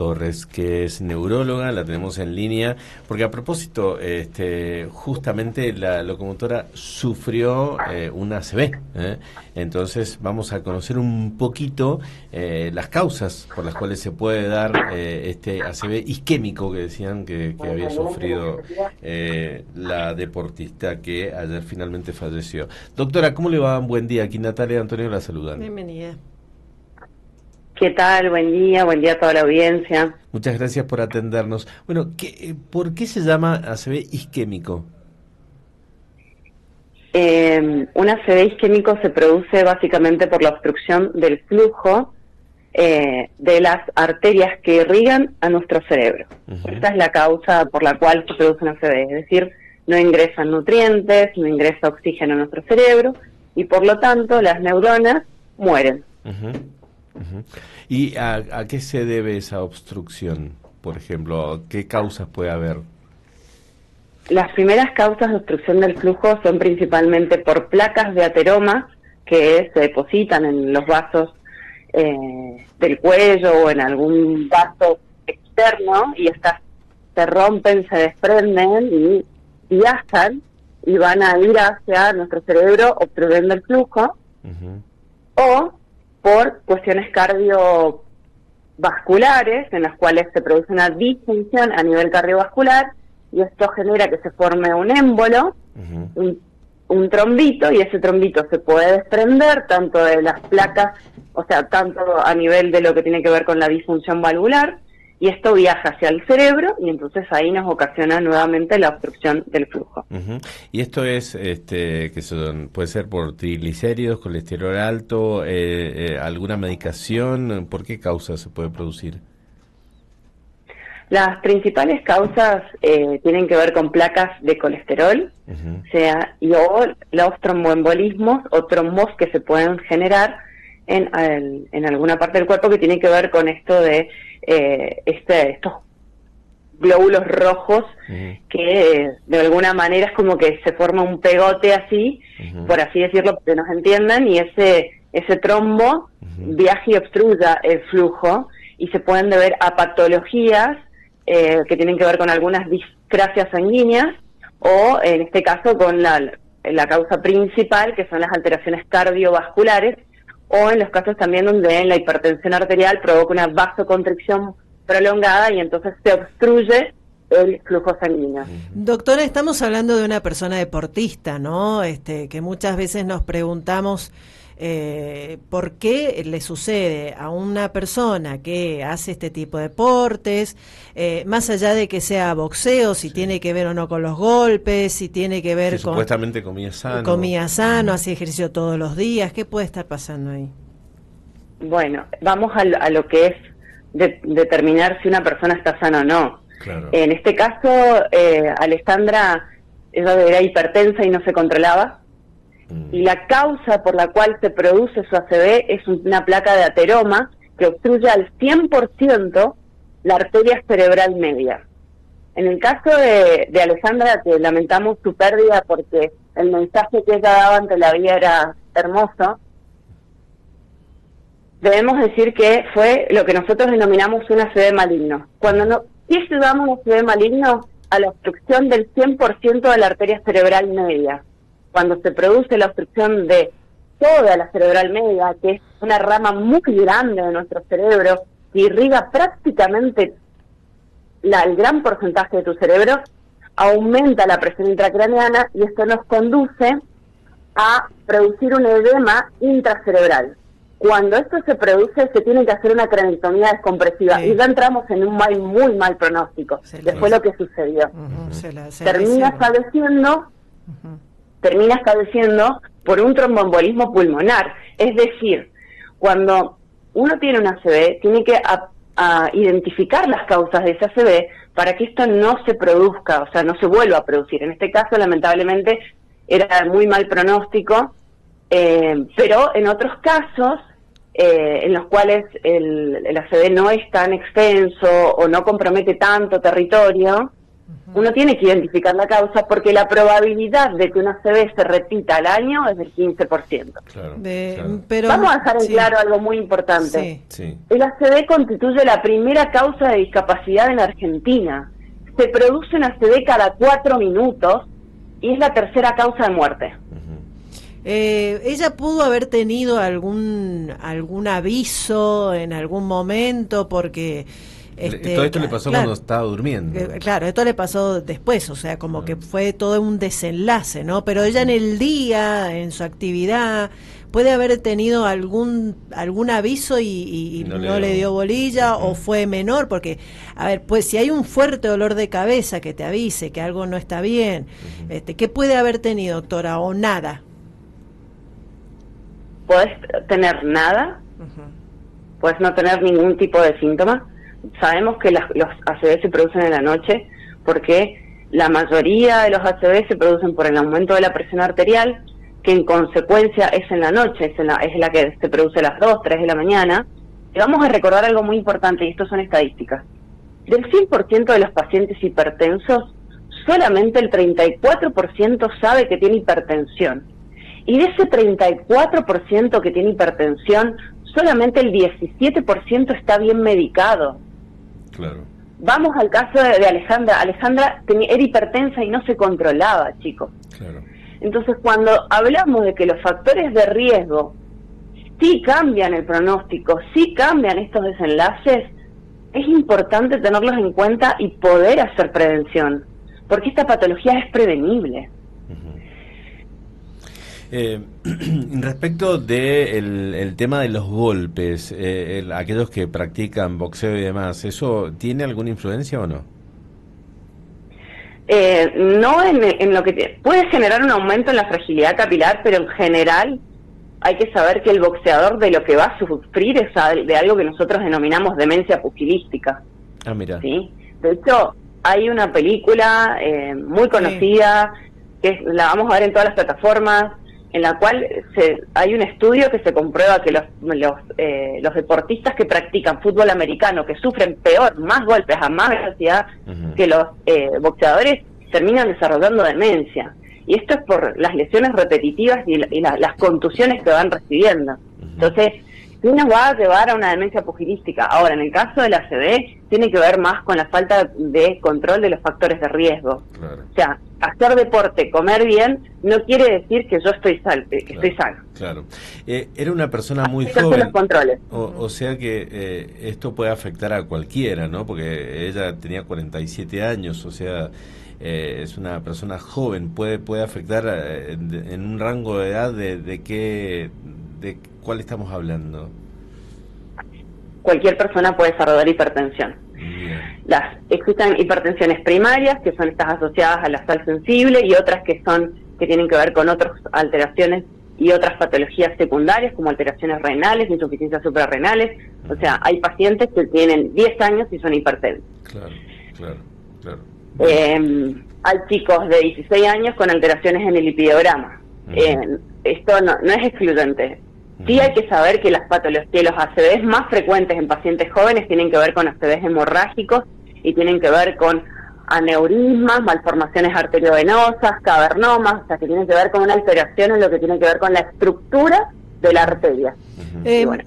Torres, que es neuróloga, la tenemos en línea, porque a propósito, justamente la locomotora sufrió una ACV, entonces vamos a conocer un poquito las causas por las cuales se puede dar este ACV isquémico que decían que había sufrido la deportista que ayer finalmente falleció. Doctora, ¿cómo le va? Buen día, aquí Natalia y Antonio la saludan. Bienvenida. ¿Qué tal? Buen día a toda la audiencia. Muchas gracias por atendernos. Bueno, ¿por qué se llama ACV isquémico? Un ACV isquémico se produce básicamente por la obstrucción del flujo de las arterias que irrigan a nuestro cerebro. Esta es la causa por la cual se produce un ACV, es decir, no ingresan nutrientes, no ingresa oxígeno a nuestro cerebro y por lo tanto las neuronas mueren. ¿Y a qué se debe esa obstrucción, por ejemplo? ¿Qué causas puede haber? Las primeras causas de obstrucción del flujo son principalmente por placas de ateroma que se depositan en los vasos del cuello o en algún vaso externo y estas se rompen, se desprenden y viajan y van a ir hacia nuestro cerebro obstruyendo el flujo o por cuestiones cardiovasculares en las cuales se produce una disfunción a nivel cardiovascular y esto genera que se forme un émbolo, un trombito, y ese trombito se puede desprender tanto de las placas, o sea, tanto a nivel de lo que tiene que ver con la disfunción valvular, y esto viaja hacia el cerebro y entonces ahí nos ocasiona nuevamente la obstrucción del flujo. Y esto es, puede ser por triglicéridos, colesterol alto, alguna medicación, ¿por qué causa se puede producir? Las principales causas tienen que ver con placas de colesterol, o los tromboembolismos o trombos que se pueden generar en alguna parte del cuerpo que tiene que ver con esto de estos glóbulos rojos que de alguna manera es como que se forma un pegote así, por así decirlo, para que nos entiendan, y ese trombo viaja y obstruya el flujo y se pueden deber a patologías que tienen que ver con algunas discrasias sanguíneas o en este caso con la causa principal que son las alteraciones cardiovasculares o en los casos también donde la hipertensión arterial provoca una vasoconstricción prolongada y entonces se obstruye el flujo sanguíneo. Doctora, estamos hablando de una persona deportista, ¿no? Que muchas veces nos preguntamos por qué le sucede a una persona que hace este tipo de deportes, más allá de que sea boxeo, si tiene que ver o no con los golpes, si tiene que ver con... Supuestamente comía sano. Comía sano, hacía ejercicio todos los días, ¿qué puede estar pasando ahí? Bueno, vamos a lo que es determinar si una persona está sana o no. Claro. En este caso, Alessandra, ella era hipertensa y no se controlaba. Y la causa por la cual se produce su ACV es una placa de ateroma que obstruye al 100% la arteria cerebral media. En el caso de Alessandra, que lamentamos su pérdida porque el mensaje que ella daba ante la vida era hermoso, debemos decir que fue lo que nosotros denominamos un ACV maligno. ¿Qué llamamos un ACV maligno? A la obstrucción del 100% de la arteria cerebral media. Cuando se produce la obstrucción de toda la cerebral media, que es una rama muy grande de nuestro cerebro, que irriga prácticamente el gran porcentaje de tu cerebro, aumenta la presión intracraneana y esto nos conduce a producir un edema intracerebral. Cuando esto se produce, se tiene que hacer una craniotomía descompresiva y ya entramos en un muy mal pronóstico. Después lo que sucedió. Terminas padeciendo por un tromboembolismo pulmonar. Es decir, cuando uno tiene un ACV, tiene que identificar las causas de ese ACV para que esto no se produzca, o sea, no se vuelva a producir. En este caso, lamentablemente, era muy mal pronóstico, pero en otros casos, en los cuales el ACV no es tan extenso o no compromete tanto territorio, Uno tiene que identificar la causa porque la probabilidad de que una ACV se repita al año es del 15%. Claro, Pero, vamos a dejar en claro algo muy importante. Sí. El ACV constituye la primera causa de discapacidad en Argentina. Se produce una ACV cada 4 minutos y es la tercera causa de muerte. ¿Ella pudo haber tenido algún aviso en algún momento? Porque todo esto le pasó cuando estaba durmiendo. Claro, esto le pasó después, o sea, como que fue todo un desenlace, ¿no? Pero ella en el día, en su actividad, puede haber tenido algún aviso y no le dio bolilla, o fue menor, porque, a ver, pues si hay un fuerte dolor de cabeza que te avise que algo no está bien, ¿qué puede haber tenido, doctora, o nada? Puedes tener nada, puedes no tener ningún tipo de síntoma. Sabemos que los ACV se producen en la noche porque la mayoría de los ACV se producen por el aumento de la presión arterial, que en consecuencia es en la noche, es la que se produce a las 2, 3 de la mañana. Y vamos a recordar algo muy importante, y esto son estadísticas. Del 100% de los pacientes hipertensos, solamente el 34% sabe que tiene hipertensión. Y de ese 34% que tiene hipertensión, solamente el 17% está bien medicado. Claro. Vamos al caso de Alejandra. Alejandra era hipertensa y no se controlaba, chicos. Claro. Entonces, cuando hablamos de que los factores de riesgo sí cambian el pronóstico, sí cambian estos desenlaces, es importante tenerlos en cuenta y poder hacer prevención, porque esta patología es prevenible. Respecto de el tema de los golpes, aquellos que practican boxeo y demás, ¿eso tiene alguna influencia o no? No en lo que puede generar un aumento en la fragilidad capilar, pero en general hay que saber que el boxeador de lo que va a sufrir es de algo que nosotros denominamos demencia pugilística. Ah, mira. ¿Sí? De hecho, hay una película muy conocida, que la vamos a ver en todas las plataformas, en la cual hay un estudio que se comprueba que los deportistas que practican fútbol americano, que sufren más golpes a más velocidad que los boxeadores, terminan desarrollando demencia. Y esto es por las lesiones repetitivas y las contusiones que van recibiendo. Entonces, sí nos va a llevar a una demencia pugilística. Ahora, en el caso de la ACV, tiene que ver más con la falta de control de los factores de riesgo. Claro. O sea, hacer deporte, comer bien, no quiere decir que yo estoy estoy sano. Claro. Era una persona muy joven. Los controles. O sea que esto puede afectar a cualquiera, ¿no? Porque ella tenía 47 años, o sea, es una persona joven. Puede afectar en un rango de edad de ¿cuál estamos hablando? Cualquier persona puede desarrollar hipertensión. Existen hipertensiones primarias, que son estas asociadas a la sal sensible, y otras que tienen que ver con otras alteraciones y otras patologías secundarias, como alteraciones renales, insuficiencias suprarrenales. O sea, hay pacientes que tienen 10 años y son hipertensos. Claro. Hay chicos de 16 años con alteraciones en el lipidiograma. Esto no es excluyente. Sí hay que saber que las patologías, los ACVs más frecuentes en pacientes jóvenes tienen que ver con ACVs hemorrágicos y tienen que ver con aneurismas, malformaciones arteriovenosas, cavernomas, o sea, que tienen que ver con una alteración en lo que tiene que ver con la estructura de la arteria. Y bueno,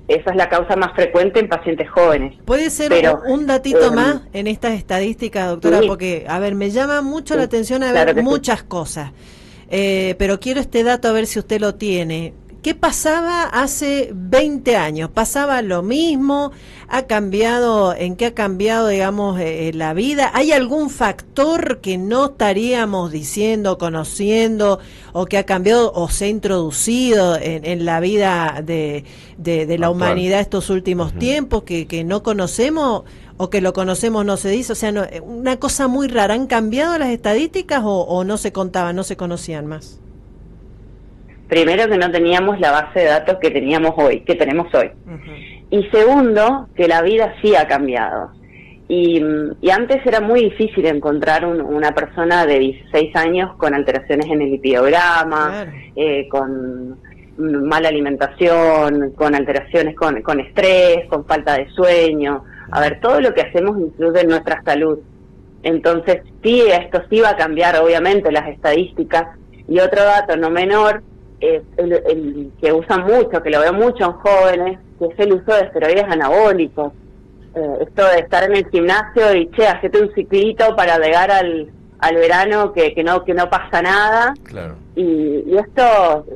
esa es la causa más frecuente en pacientes jóvenes. ¿Puede ser un datito más en estas estadísticas, doctora? Sí. Porque, a ver, me llama mucho la atención muchas cosas, pero quiero este dato a ver si usted lo tiene. ¿Qué pasaba hace 20 años? ¿Pasaba lo mismo? ¿Ha cambiado? ¿En qué ha cambiado, digamos, la vida? ¿Hay algún factor que no estaríamos diciendo, conociendo, o que ha cambiado o se ha introducido en la vida de la humanidad estos últimos tiempos que no conocemos, o que lo conocemos no se dice? O sea, una cosa muy rara. ¿Han cambiado las estadísticas o no se contaban, no se conocían más? Primero, que no teníamos la base de datos que tenemos hoy, que tenemos hoy. Y segundo, que la vida sí ha cambiado. Y antes era muy difícil encontrar una persona de 16 años con alteraciones en el lipidiograma, con mala alimentación, con alteraciones con estrés, con falta de sueño. A ver, todo lo que hacemos influye en nuestra salud. Entonces sí, esto sí va a cambiar obviamente las estadísticas. Y otro dato no menor es el que usan mucho, que lo veo mucho en jóvenes, que es el uso de esteroides anabólicos. Esto de estar en el gimnasio y, hacete un ciclito para llegar al verano que no pasa nada. Claro. Y esto,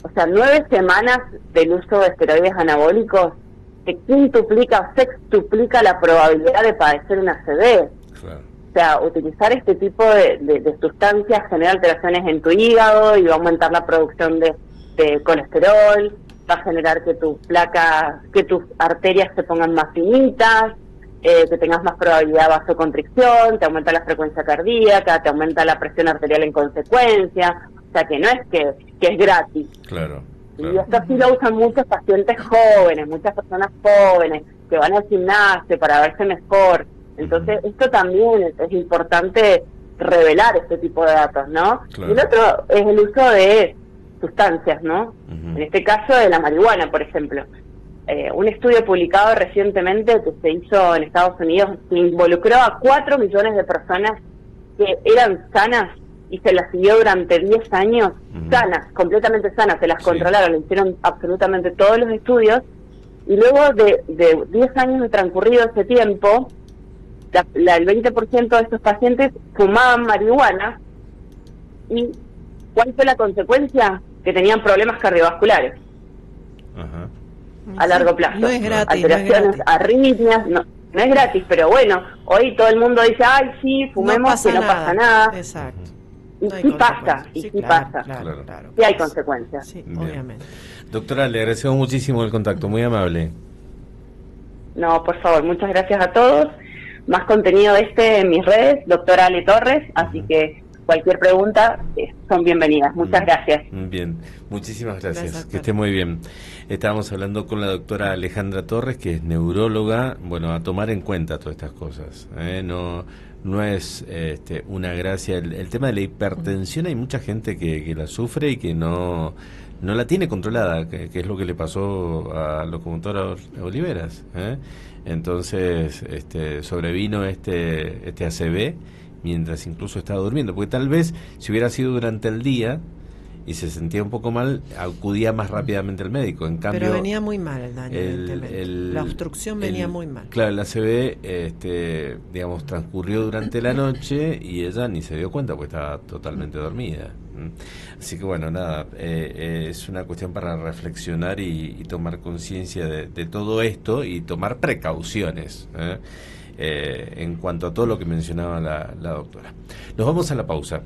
o sea, 9 semanas del uso de esteroides anabólicos te quintuplica o sextuplica la probabilidad de padecer una ACV. Claro. O sea, utilizar este tipo de sustancias genera alteraciones en tu hígado y va a aumentar la producción de colesterol, va a generar que tus arterias se pongan más finitas, que tengas más probabilidad de vasoconstricción, te aumenta la frecuencia cardíaca, te aumenta la presión arterial en consecuencia. O sea, que no es que es gratis. Claro. Y esto sí lo usan muchos pacientes jóvenes, muchas personas jóvenes que van al gimnasio para verse mejor. Entonces, esto también es importante revelar este tipo de datos, ¿no? Claro. Y el otro es el uso de sustancias, ¿no? En este caso de la marihuana, por ejemplo. Un estudio publicado recientemente que se hizo en Estados Unidos que involucró a 4 millones de personas que eran sanas y se las siguió durante 10 años, sanas, completamente sanas, se las controlaron, le hicieron absolutamente todos los estudios, y luego de 10 años de transcurrido ese tiempo, el 20% de estos pacientes fumaban marihuana, y ¿cuál fue la consecuencia? Que tenían problemas cardiovasculares. Ajá. A largo plazo. No es gratis. Alteraciones, arritmias, no es gratis, pero bueno, hoy todo el mundo dice, ay, sí, fumemos, que no pasa nada. Exacto. Y No hay sí pasa, y sí, sí claro, pasa. Claro. Sí hay consecuencias. Sí, Bien. obviamente. Doctora, le agradecemos muchísimo el contacto, muy amable. No, por favor, muchas gracias a todos. Más contenido en mis redes, doctora Ale Torres, así que cualquier pregunta son bienvenidas. Muchas gracias. Bien, muchísimas gracias. Gracias, Que esté muy bien. Estábamos hablando con la doctora Alejandra Torres, que es neuróloga. Bueno, a tomar en cuenta todas estas cosas. No es una gracia. El tema de la hipertensión, hay mucha gente que la sufre y que no la tiene controlada, que es lo que le pasó a locomotora Oliveras. Entonces, sobrevino este ACV mientras incluso estaba durmiendo, porque tal vez si hubiera sido durante el día y se sentía un poco mal, acudía más rápidamente al médico. En cambio, pero venía muy mal el daño, la obstrucción venía muy mal. Claro, el ACV, digamos, transcurrió durante la noche y ella ni se dio cuenta porque estaba totalmente dormida. Así que bueno, nada, es una cuestión para reflexionar y tomar conciencia de todo esto y tomar precauciones, en cuanto a todo lo que mencionaba la doctora. Nos vamos a la pausa.